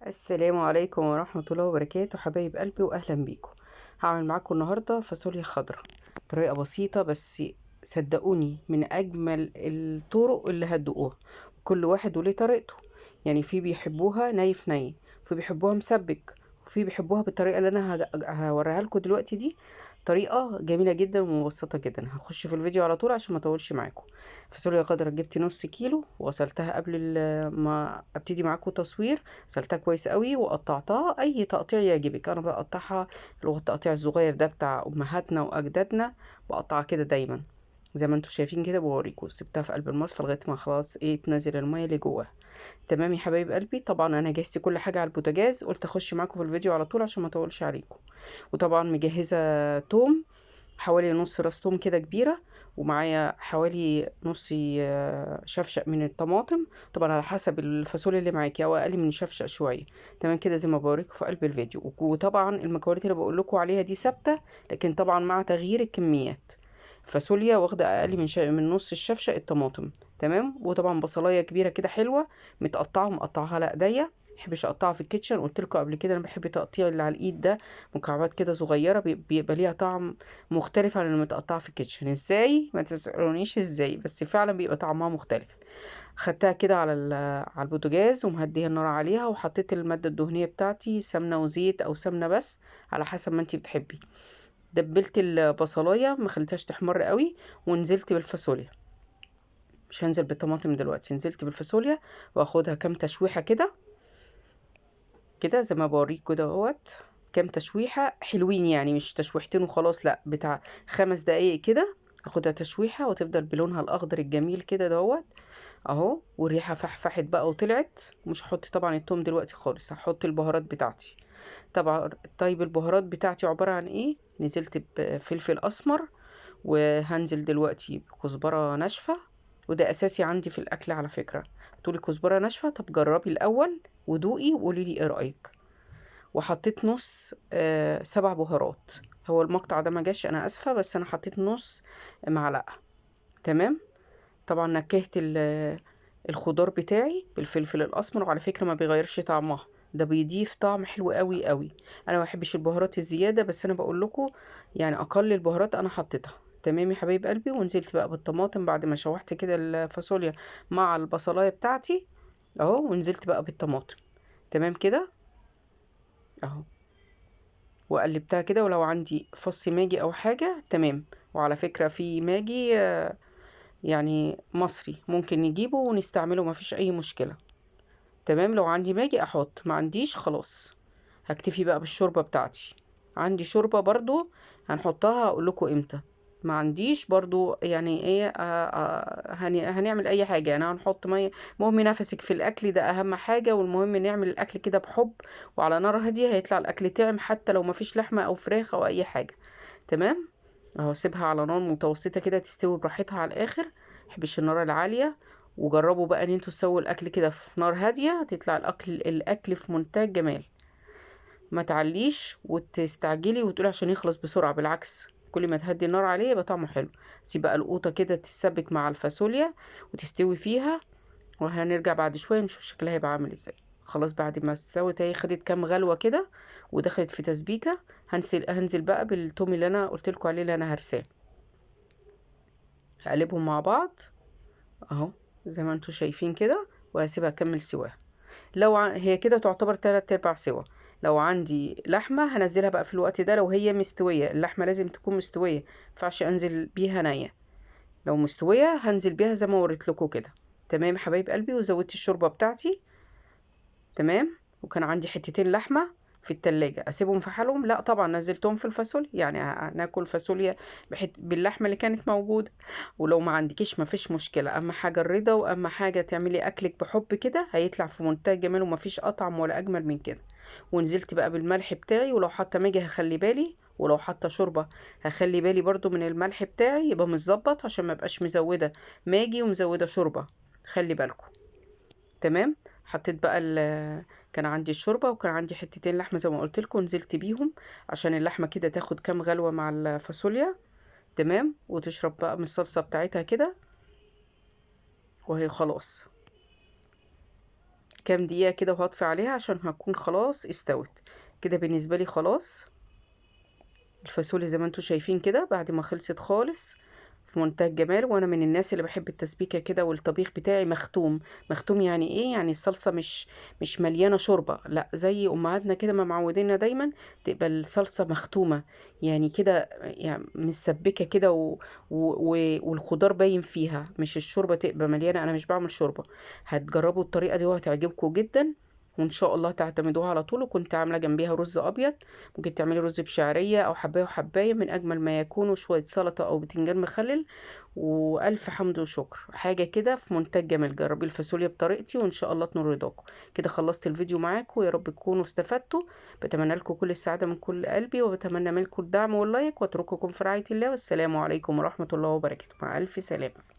السلام عليكم ورحمة الله وبركاته حبايب قلبي وأهلا بيكم. هعمل معاكم النهاردة فاصوليا خضراء. طريقة بسيطة بس صدقوني من أجمل الطرق اللي هتدوقوها. كل واحد وليه طريقته. يعني في بيحبوها ني في ني، وفي بيحبوها مسبك، وفي بيحبوها بالطريقة اللي أنا هوريها لكم دلوقتي دي. طريقة جميلة جدا ومبسطة جدا. هخش في الفيديو على طول عشان ما اطولش معاكم. فاصوليا خضراء جبت نص كيلو وغسلتها قبل ما ابتدي معاكم تصوير. غسلتها كويس قوي وقطعتها اي تقطيع يعجبك. انا بقطعها اللي هو التقطيع الصغير ده بتاع امهاتنا واجدادنا. بقطعها كده دايما زي ما انتوا شايفين كده. بوريكم سبتها في قلب المصفى لغايه ما خلاص تنزل الميه اللي جواها. تمام يا حبايب قلبي. طبعا انا جهزت كل حاجه على البوتاجاز، قلت اخش معاكم في الفيديو على طول عشان ما اطولش عليكم. وطبعا مجهزه توم، حوالي نص راس توم كده كبيرة. ومعايا حوالي نص شفشق من الطماطم، طبعا على حسب الفاصوليا اللي معاكي او اقل من شفشق شوية. تمام كده زي ما بوريكم في قلب الفيديو. وطبعا المكونات اللي بقول لكم عليها دي ثابتة، لكن طبعا مع تغيير الكميات. فاصوليا واخدة اقل من نص الشفشق الطماطم. تمام. وطبعا بصلاية كبيرة كده حلوة متقطعة، مقطعها على ايديا. محبش اقطعها في الكيتشن، قلت لكم قبل كده انا بحب تقطيع اللي على الايد ده مكعبات كده صغيره، بيبقى ليها طعم مختلف عن المتقطعة في الكيتشن. ازاي؟ ما تسألونيش ازاي، بس فعلا بيبقى طعمها مختلف. خدتها كده على البوتاجاز ومهديه النار عليها، وحطيت المادة الدهنية بتاعتي سمنة وزيت او سمنة بس على حسب ما انتي بتحبي. دبلت البصلاية ما خليتهاش تحمر قوي، ونزلت بالفاصوليا. مش هنزل بالطماطم دلوقتي، نزلت بالفاصوليا واخدها كام تشويحة كده. كده زي ما بوريك كده اهوت. كام تشويحة حلوين، يعني مش تشويحتين وخلاص، لا بتاع 5 دقايق كده. اخدها تشويحة وتفضل بلونها الاخضر الجميل كده دوت اهو. والريحة فحفحت بقى وطلعت. مش هحط طبعا التوم دلوقتي خالص، هحط البهارات بتاعتي طبعا. طيب البهارات بتاعتي عبارة عن ايه؟ نزلت بفلفل اسمر، وهنزل دلوقتي بكزبرة ناشفة. وده اساسي عندي في الاكل على فكرة. تقولي كزبرة ناشفة؟ طب جربي الاول ودوقي وقولي لي ايه رأيك. وحطيت نص 7 بهارات. هو المقطع ده ما جاش، انا اسفة، بس انا حطيت نص معلقة. تمام. طبعا نكهت الخضار بتاعي بالفلفل الاسمر، وعلى فكرة ما بيغيرش طعمها، ده بيضيف طعم حلو قوي قوي. انا ما بحبش البهارات الزيادة، بس انا بقول لكم يعني اقل البهارات انا حطيتها. تمام يا حبايب قلبي. ونزلت بقى بالطماطم بعد ما شوحت كده الفاصوليا مع البصلايه بتاعتي اهو. ونزلت بقى بالطماطم. تمام كده اهو. وقلبتها كده. ولو عندي فص ماجي او حاجة تمام. وعلى فكرة في ماجي يعني مصري ممكن نجيبه ونستعمله، مفيش اي مشكلة. تمام. لو عندي ماجي احط، ما عنديش خلاص هكتفي بقى بالشوربة بتاعتي. عندي شوربة برضو هنحطها، هقول لكم امتى. ما عنديش برضو يعني ايه هنعمل اي حاجة يعني هنحط مية. المهم نفسك في الاكل ده اهم حاجة، والمهم نعمل الاكل كده بحب وعلى نار هادية. هيطلع الاكل طعم حتى لو ما فيش لحمة او فراخ او اي حاجة. تمام اهو. سيبها على نار متوسطة كده تستوي براحتها على الاخر. محبش النار العالية. وجربوا بقى ان انتوا تسووا الاكل كده في نار هادية، هتطلع الاكل في منتهى الجمال. ما تعليش وتستعجلي وتقولي عشان يخلص بسرعة، بالعكس كل ما تهدي النار عليه يبقى طعمه حلو. سيب بقى القوطة كده تتسبك مع الفاصوليا وتستوي فيها. وهنرجع بعد شوية نشوف شكلها هيبقى عامل ازاي. خلاص بعد ما استوت اهي، خدت كام غلوة كده ودخلت في تسبيكة. هنزل بقى بالثوم اللي انا قلت لكم عليه اللي انا هرساه. هقلبهم مع بعض اهو زي ما انتوا شايفين كده. وهسيبها اكمل سواها. هي كده تعتبر 3/4 سوا. لو عندي لحمة هنزلها بقى في الوقت ده. لو هي مستوية، اللحمة لازم تكون مستوية، مينفعش انزل بيها نية. لو مستوية هنزل بيها زي ما وريت لكم كده. تمام حبايب قلبي. وزودت الشوربة بتاعتي. تمام. وكان عندي حتتين لحمة في التلاجة، اسيبهم في حالهم؟ لا طبعا نزلتهم في الفاصوليا. يعني ناكل فاصوليا باللحمة اللي كانت موجودة. ولو ما عندكيش ما فيش مشكلة، اهم حاجة الرضا، واهم حاجة تعملي اكلك بحب كده هيطلع في منتهى الجمال، وما فيش اطعم ولا اجمل من كده. ونزلت بقى بالملح بتاعي، ولو حاطة ماجي هخلي بالي، ولو حاطة شوربة هخلي بالي برضو من الملح بتاعي يبقى متظبط، عشان ما بقاش مزودة ماجي ومزودة شوربة. خلي بالكم. تمام. حطيت بقى كان عندي الشوربه، وكان عندي حتتين لحمه زي ما قلت لكم، نزلت بيهم عشان اللحمه كده تاخد كام غلوه مع الفاصوليا. تمام. وتشرب بقى من الصلصه بتاعتها كده. وهي خلاص كام دقيقة كده وهطفي عليها عشان هتكون خلاص استوت. كده بالنسبة لي خلاص الفاصوليا زي ما انتوا شايفين كده بعد ما خلصت خالص في منتهى الجمال. وانا من الناس اللي بحب التسبيكه كده، والطبيخ بتاعي مختوم. مختوم يعني ايه؟ يعني الصلصه مش مليانه شوربه، لا زي امهاتنا كده ما معودينا دايما تبقى الصلصه مختومه، يعني كده يعني مسبكه كده والخضار باين فيها، مش الشوربه تبقى مليانه. انا مش بعمل شوربه. هتجربوا الطريقه دي وهتعجبكم جدا، وان شاء الله تعتمدوها على طول. وكنت عامله جنبيها رز ابيض، ممكن تعملي رز بشعريه او حبايه وحبايه من اجمل ما يكون، وشويه سلطه او بتنجان مخلل. والف حمد وشكر، حاجه كده في منتهى الجمال. جربي الفاصوليا بطريقتي وان شاء الله تنور رضاكم. كده خلصت الفيديو معاكم، ويا رب تكونوا استفدتوا. بتمنى لكم كل السعاده من كل قلبي، وبتمنى منكم الدعم واللايك، واترككم في رعايه الله، والسلام عليكم ورحمه الله وبركاته. مع الف سلامه.